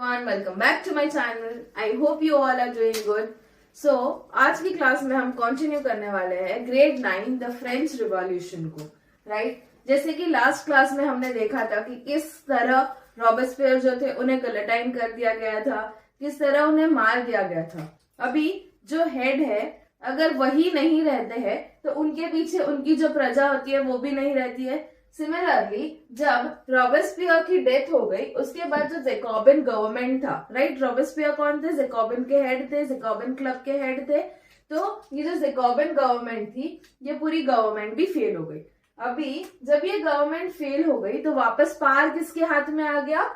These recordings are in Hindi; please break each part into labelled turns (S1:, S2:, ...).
S1: everyone, welcome back to my channel. I hope you all are doing good. So आज की क्लास में हम कंटिन्यू करने वाले हैं ग्रेड 9 द फ्रेंच रिवॉल्यूशन को, राइट। जैसे कि लास्ट क्लास में हमने देखा था कि किस तरह रॉबेस्पियर जो थे उन्हें गलेटाइन कर दिया गया था, किस तरह उन्हें मार दिया गया था। अभी जो हेड है अगर वही नहीं रहते हैं तो उनके पीछे उनकी जो प्रजा होती है वो भी नहीं रहती है। सिमिलरली जब रॉबेस्पियर की डेथ हो गई उसके बाद जो जैकोबिन गवर्नमेंट था, राइट, रॉबेस्पियर कौन थे? जैकोबिन के हेड थे, जैकोबिन क्लब के हेड थे। तो ये जो जैकोबिन गवर्नमेंट थी ये पूरी गवर्नमेंट भी फेल हो गई। अभी जब ये गवर्नमेंट फेल हो गई तो वापस पावर किसके हाथ में आ गया?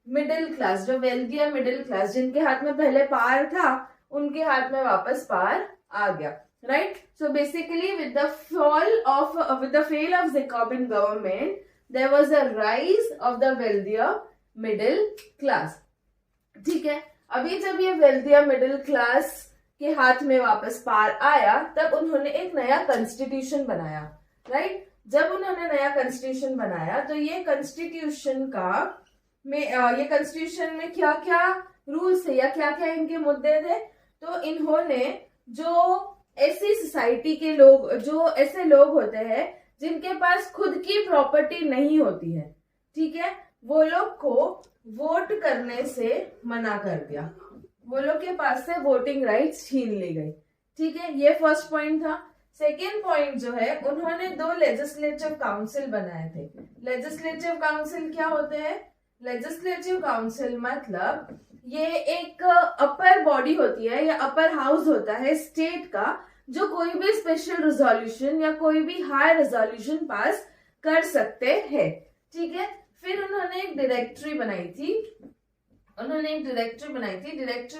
S1: मिडिल क्लास, जो वेल्दी मिडिल क्लास जिनके हाथ में पहले पावर था उनके हाथ में वापस पावर आ गया, right? So basically with the fail of Jacobin government there was a rise of the wealthier middle class. ठीक है, अभी जब ये wealthier middle class के हाथ में वापस पावर आया तब उन्होंने एक नया कॉन्स्टिट्यूशन बनाया, राइट। जब उन्होंने नया कॉन्स्टिट्यूशन बनाया तो ये कॉन्स्टिट्यूशन में क्या क्या रूल्स थे या क्या क्या इनके मुद्दे थे। तो इन्होंने जो ऐसी सोसाइटी के लोग, जो ऐसे लोग होते हैं जिनके पास खुद की प्रॉपर्टी नहीं होती है, ठीक है, वो लोग को वोट करने से मना कर दिया। वो लोग के पास से वोटिंग राइट्स छीन ली गई, ठीक है। ये फर्स्ट पॉइंट था। सेकेंड पॉइंट जो है, उन्होंने 2 लेजिस्लेटिव काउंसिल बनाए थे। लेजिस्लेटिव काउंसिल क्या होते हैं? लेजिस्लेटिव काउंसिल मतलब ये एक अपर बॉडी होती है या अपर हाउस होता है स्टेट का, जो कोई भी स्पेशल रेजोल्यूशन या कोई भी हाई रेजोल्यूशन पास कर सकते हैं, ठीक है। फिर उन्होंने एक डायरेक्टरी बनाई थी। डायरेक्टरी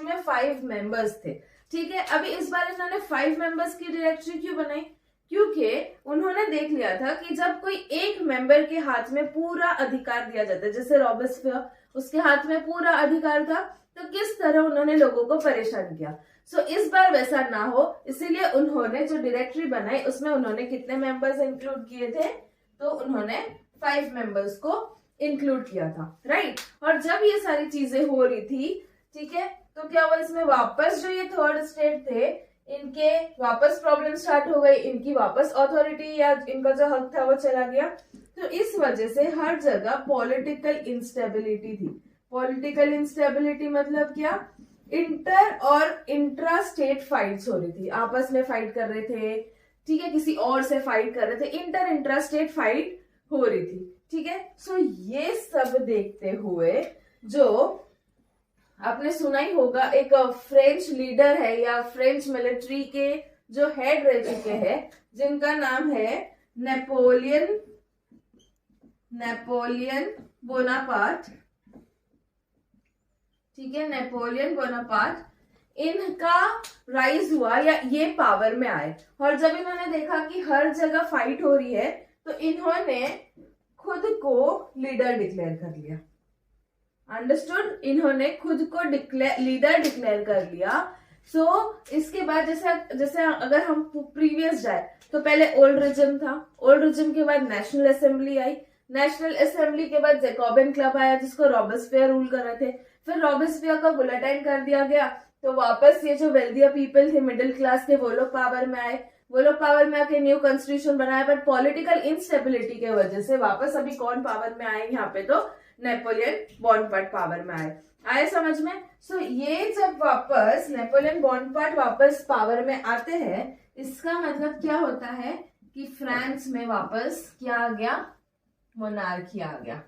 S1: में 5 मेंबर्स थे, ठीक है। अभी इस बार इन्होंने 5 मेंबर्स की डायरेक्टरी क्यों बनाई? क्योंकि उन्होंने देख लिया था कि जब कोई एक मेंबर के हाथ में पूरा अधिकार दिया जाता है, जैसे रॉबेस्पियर उसके हाथ में पूरा अधिकार था, तो किस तरह उन्होंने लोगों को परेशान किया। सो इस बार वैसा ना हो इसीलिए उन्होंने जो डायरेक्टरी बनाई उसमें उन्होंने कितने मेंबर्स इंक्लूड किए थे? तो उन्होंने 5 मेंबर्स को इंक्लूड किया था, राइट। और जब ये सारी चीजें हो रही थी, ठीक है, तो क्या हुआ, इसमें वापस जो ये थर्ड स्टेट थे इनके वापस प्रॉब्लम स्टार्ट हो गई, इनकी वापस अथॉरिटी या इनका जो हक था वो चला गया। तो इस वजह से हर जगह पॉलिटिकल इंस्टेबिलिटी थी। पॉलिटिकल इंस्टेबिलिटी मतलब क्या? इंटर और इंट्रा स्टेट फाइट्स हो रही थी, आपस में फाइट कर रहे थे, ठीक है, किसी और से फाइट कर रहे थे, इंट्रा स्टेट फाइट हो रही थी, ठीक है। सो ये सब देखते हुए जो आपने सुना ही होगा, एक फ्रेंच लीडर है या फ्रेंच मिलिट्री के जो हेड रह चुके हैं जिनका नाम है नेपोलियन बोनापार्ट, ठीक है, नेपोलियन बोनापार्ट। इनका राइज हुआ या ये पावर में आए, और जब इन्होंने देखा कि हर जगह फाइट हो रही है तो इन्होंने खुद को लीडर डिक्लेयर कर लिया। अंडरस्टूड? इन्होंने खुद को लीडर डिक्लेयर कर लिया। सो इसके बाद जैसे अगर हम प्रीवियस जाए तो पहले ओल्ड रिजिम था, ओल्ड रिजिम के बाद नेशनल असेंबली आई, नेशनल असेंबली के बाद जैकोबिन क्लब आया जिसको रॉबेस्पियर रूल कर रहे थे। फिर रॉबेस्पियर का बुलेटिन कर दिया गया तो वापस ये जो वेल्दियर पीपल थे, मिडिल क्लास के, वो लोग पावर में आए। वो लोग पावर में आके न्यू कॉन्स्टिट्यूशन बनाया, पर पॉलिटिकल इंस्टेबिलिटी के वजह से वापस अभी कौन पावर में आए यहाँ पे? तो नेपोलियन बोनापार्ट पावर में आए समझ में? सो ये जब वापस नेपोलियन बोनापार्ट वापस पावर में आते हैं, इसका मतलब क्या होता है कि फ्रांस में वापस क्या आ गया? मोनार्की आ गया।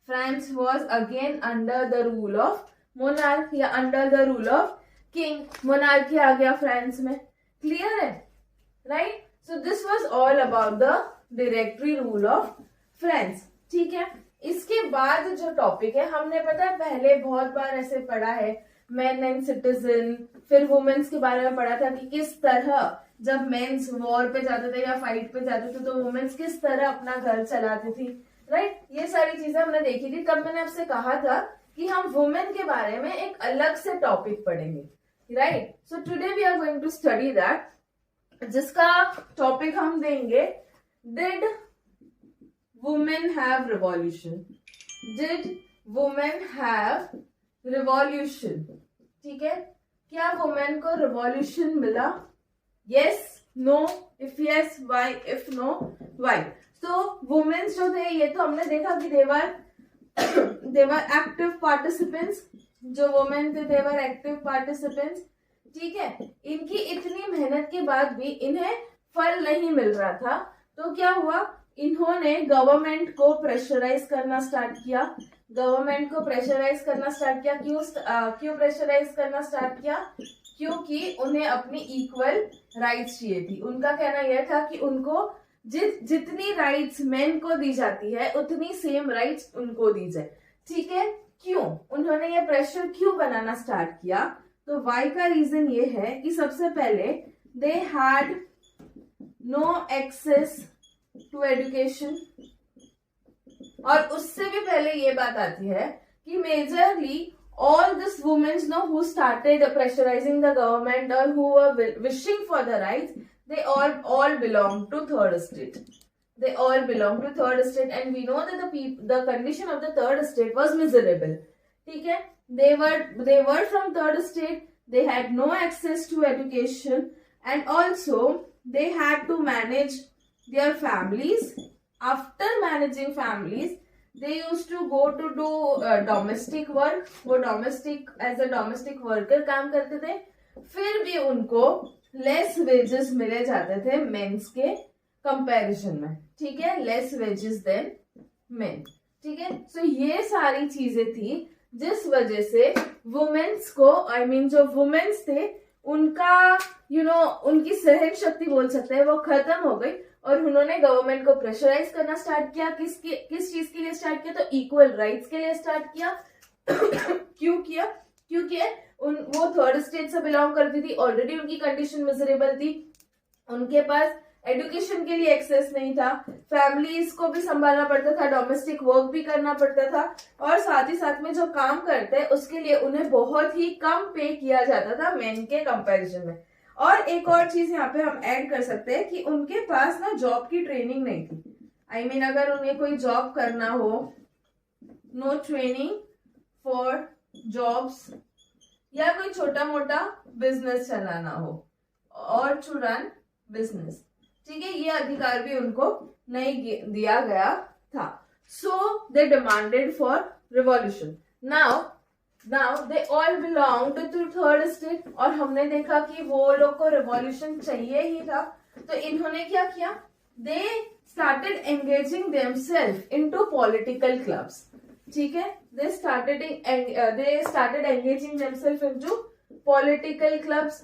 S1: France was again under the rule of monarch या under the rule of king. Monarchy आ गया फ्रांस में। क्लियर है, right? So this was all about the directory rule of France, ठीक है। इसके बाद जो टॉपिक है, हमने पता है पहले बहुत बार ऐसे पढ़ा है, मैन एंड सिटीजन, फिर वुमेन्स के बारे में पढ़ा था कि किस तरह जब मेंस वॉर पे जाते थे या फाइट पे जाते थे तो वुमेन्स किस तरह अपना घर चलाती थी, राइट। ये सारी चीजें हमने देखी थी। तब मैंने आपसे कहा था कि हम वुमेन के बारे में एक अलग से टॉपिक पढ़ेंगे, right. So today we are going to study that, जिसका टॉपिक हम देंगे did women have revolution? Did women have revolution, ठीक है, क्या वुमेन को रिवॉल्यूशन मिला? Yes, no, if yes why, if no why? तो वुमेन्स जो थे ये तो हमने देखा कि देवर एक्टिव पार्टिसिपेंट्स, जो वुमेन थे देवर एक्टिव पार्टिसिपेंट्स, ठीक है। इनकी इतनी मेहनत के बाद भी इन्हें फल नहीं मिल रहा था, तो क्या हुआ, इन्होंने गवर्नमेंट को प्रेशराइज करना स्टार्ट किया। गवर्नमेंट को प्रेशराइज करना स्टार्ट किया, क्यों प्रेशराइज करना स्टार्ट किया? क्योंकि उन्हें अपनी इक्वल राइट्स चाहिए थी। उनका कहना यह था कि उनको जितनी राइट्स मेन को दी जाती है उतनी सेम राइट्स उनको दी जाए, ठीक है। क्यों उन्होंने ये प्रेशर क्यों बनाना स्टार्ट किया? तो वाई का रीजन ये है कि सबसे पहले they had no access to education, और उससे भी पहले ये बात आती है कि majorly all these women who started pressurizing the government or who were wishing for the rights, they all belong to third estate. They all belong to third estate, and we know that the condition of the third estate was miserable. ठीक है, they were from third estate. They had no access to education, and also they had to manage their families. After managing families, they used to go to do domestic work. वो as a domestic worker काम करते थे, फिर भी उनको less wages मिले जाते थे मेंस के कंपैरिजन में, ठीक है, less wages than men, ठीक है। सो ये सारी चीजें थी जिस वजह से वुमेन्स को, जो वुमेन्स थे उनका उनकी सहन शक्ति बोल सकते हैं वो खत्म हो गई, और उन्होंने गवर्नमेंट को प्रेशराइज करना स्टार्ट किया। किस चीज के लिए स्टार्ट किया? तो इक्वल राइट्स के लिए स्टार्ट किया। क्यों किया? क्योंकि वो थर्ड स्टेट से बिलोंग करती थी, ऑलरेडी उनकी कंडीशन मिजरेबल थी, उनके पास एजुकेशन के लिए एक्सेस नहीं था, फैमिलीज को भी संभालना पड़ता था, डोमेस्टिक वर्क भी करना पड़ता था, और साथ ही साथ में जो काम करते हैं उसके लिए उन्हें बहुत ही कम पे किया जाता था मेन के कंपैरिजन में। और एक और चीज यहाँ पे हम ऐड कर सकते हैं कि उनके पास ना जॉब की ट्रेनिंग नहीं थी। अगर उन्हें कोई जॉब करना हो, नो ट्रेनिंग फॉर जॉब्स, या कोई छोटा मोटा बिजनेस चलाना हो और टू रन बिजनेस, ठीक है, ये अधिकार भी उनको नहीं दिया गया था। So they demanded for revolution. Now they all belong to third state, और हमने देखा कि वो लोग को रिवॉल्यूशन चाहिए ही था, तो इन्होंने क्या किया? They started engaging themselves into political clubs, ठीक है, they started engaging themselves into political clubs,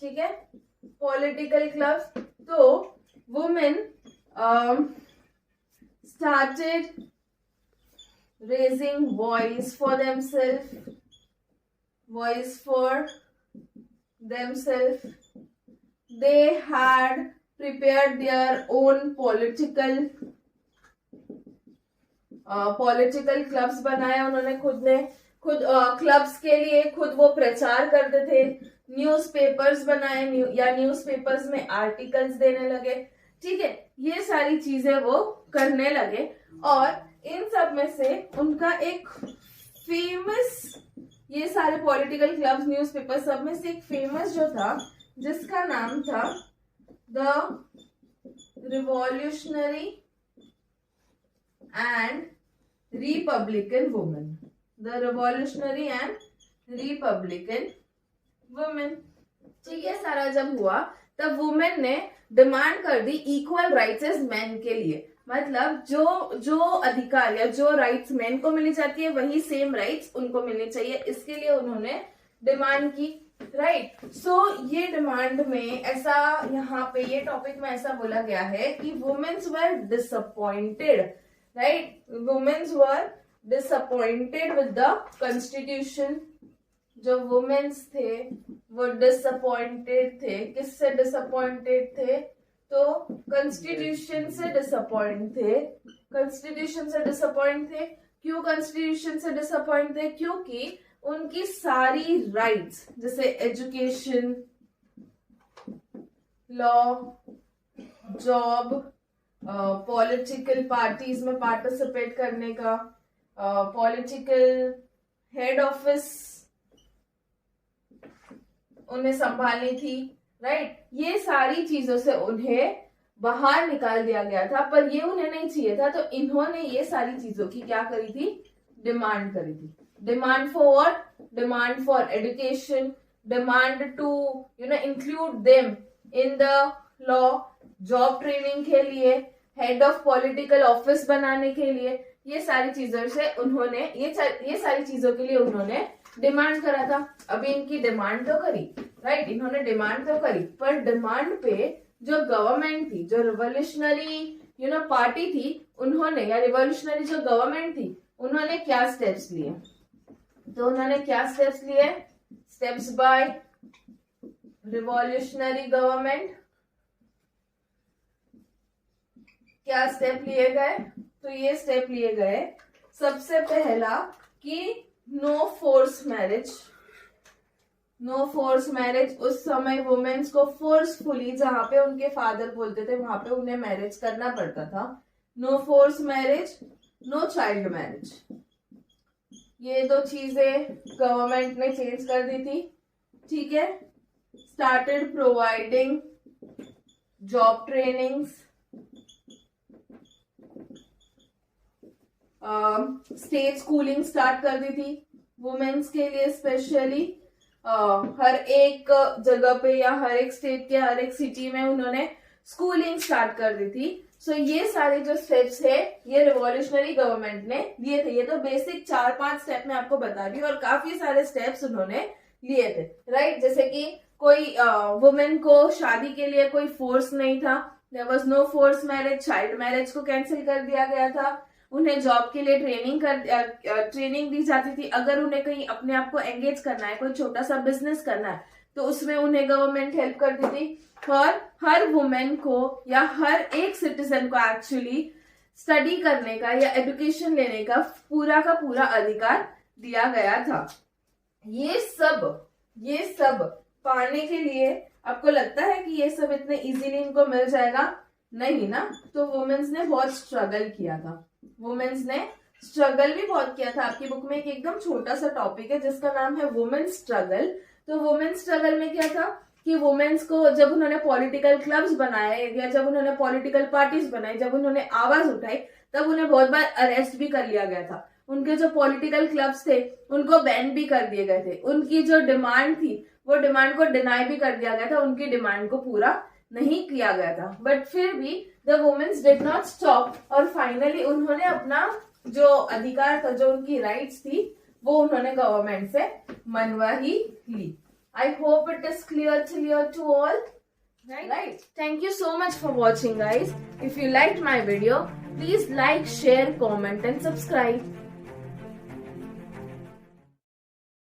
S1: ठीक है, पॉलिटिकल क्लब्स। तो women started raising voice for themselves. They had prepared their own political clubs बनाए उन्होंने, खुद क्लब्स के लिए खुद वो प्रचार करते थे, न्यूज़पेपर्स बनाए या न्यूज़पेपर्स में आर्टिकल्स देने लगे, ठीक है, ये सारी चीजें वो करने लगे। और इन सब में से उनका एक फेमस, ये सारे पॉलिटिकल क्लब्स, न्यूज़पेपर, सब में से एक फेमस जो था जिसका नाम था the revolutionary and Republican women, the revolutionary and Republican women, ठीक है। सारा जब हुआ तब वुमेन ने डिमांड कर दी इक्वल राइट्स एज मैन के लिए, मतलब जो अधिकार या जो राइट्स मैन को मिली जाती है वही सेम राइट्स उनको मिलनी चाहिए, इसके लिए उन्होंने डिमांड की, राइट। सो ये डिमांड में ऐसा, यहाँ पे ये टॉपिक में ऐसा बोला गया है कि womens were disappointed, right, womens were disappointed with the constitution. जो वुमेन्स थे वो डिसअपॉइंटेड थे, किससे डिसअपॉइंटेड थे? तो कॉन्स्टिट्यूशन से डिसअपॉइंट थे, कॉन्स्टिट्यूशन से डिसअपॉइंट थे। क्यों कॉन्स्टिट्यूशन से डिसअपॉइंट थे? क्योंकि उनकी सारी राइट्स जैसे education, law, job, political parties में पार्टिसिपेट करने का, पॉलिटिकल हेड ऑफिस उन्हें संभालनी थी, राइट। ये सारी चीजों से उन्हें बाहर निकाल दिया गया था, पर ये उन्हें नहीं चाहिए था, तो इन्होंने ये सारी चीजों की क्या करी थी, डिमांड करी थी। Demand for what? Demand for education, demand to include them in the law, job training के लिए, हेड ऑफ पॉलिटिकल ऑफिस बनाने के लिए, ये सारी चीजों से उन्होंने ये सारी चीजों के लिए उन्होंने डिमांड करा था। अभी इनकी डिमांड तो करी, राइट, इन्होंने डिमांड तो करी, पर डिमांड पे जो गवर्नमेंट थी, जो रिवोल्यूशनरी पार्टी थी, उन्होंने या रिवोल्यूशनरी जो गवर्नमेंट थी, उन्होंने क्या स्टेप्स लिए? तो उन्होंने क्या स्टेप्स लिए? स्टेप्स बाय रिवोल्यूशनरी गवर्नमेंट, क्या स्टेप लिए गए? तो ये स्टेप लिए गए, सबसे पहला कि no force marriage. No force marriage, उस समय वुमेन्स को फोर्सफुली, जहां पे उनके फादर बोलते थे वहां पे उन्हें मैरिज करना पड़ता था। No force marriage, no child marriage, ये दो चीजें गवर्नमेंट ने चेंज कर दी थी, ठीक है। Started providing job trainings, state schooling start कर दी थी वुमेन्स के लिए स्पेशली। हर एक जगह पे या हर एक स्टेट के हर एक सिटी में उन्होंने स्कूलिंग स्टार्ट कर दी थी। सो ये सारे जो स्टेप्स है ये रिवॉल्यूशनरी गवर्नमेंट ने लिए थे। ये तो बेसिक 4-5 स्टेप मैं आपको बता रही हूँ और काफी सारे स्टेप्स उन्होंने लिए थे, राइट। जैसे कि कोई वुमेन को शादी के लिए कोई फोर्स नहीं था, there was no force marriage, child marriage को कैंसिल कर दिया गया था, उन्हें जॉब के लिए ट्रेनिंग दी जाती थी। अगर उन्हें कहीं अपने आप को एंगेज करना है, कोई छोटा सा बिजनेस करना है, तो उसमें उन्हें गवर्नमेंट हेल्प करती थी। और हर वुमेन को या हर एक सिटीजन को एक्चुअली स्टडी करने का या एजुकेशन लेने का पूरा अधिकार दिया गया था। ये सब पाने के लिए आपको लगता है कि ये सब इतने इजीली इनको मिल जाएगा? नहीं ना। तो वुमेन्स ने बहुत स्ट्रगल किया था, वुमेन्स ने स्ट्रगल भी बहुत किया था। आपकी बुक में एक एकदम छोटा सा टॉपिक है जिसका नाम है वुमेन स्ट्रगल। तो वुमेन स्ट्रगल में क्या था कि वुमेन्स को जब उन्होंने पॉलिटिकल क्लब्स बनाए या जब उन्होंने पॉलिटिकल पार्टीज बनाई, जब उन्होंने आवाज उठाई, तब उन्हें बहुत बार अरेस्ट भी कर लिया गया था। उनके जो पॉलिटिकल क्लब्स थे उनको बैन भी कर दिए गए थे। उनकी जो डिमांड थी वो डिमांड को डिनाई भी कर दिया गया था, उनकी डिमांड को पूरा नहीं किया गया था। बट फिर भी the womens did not stop और फाइनली उन्होंने अपना जो अधिकार था, जो उनकी राइट्स थी, वो उन्होंने गवर्नमेंट से मनवा ही ली। I hope it is clear to all. Right. Thank you so much for watching, guys. If you liked my video, please like, share, comment and subscribe.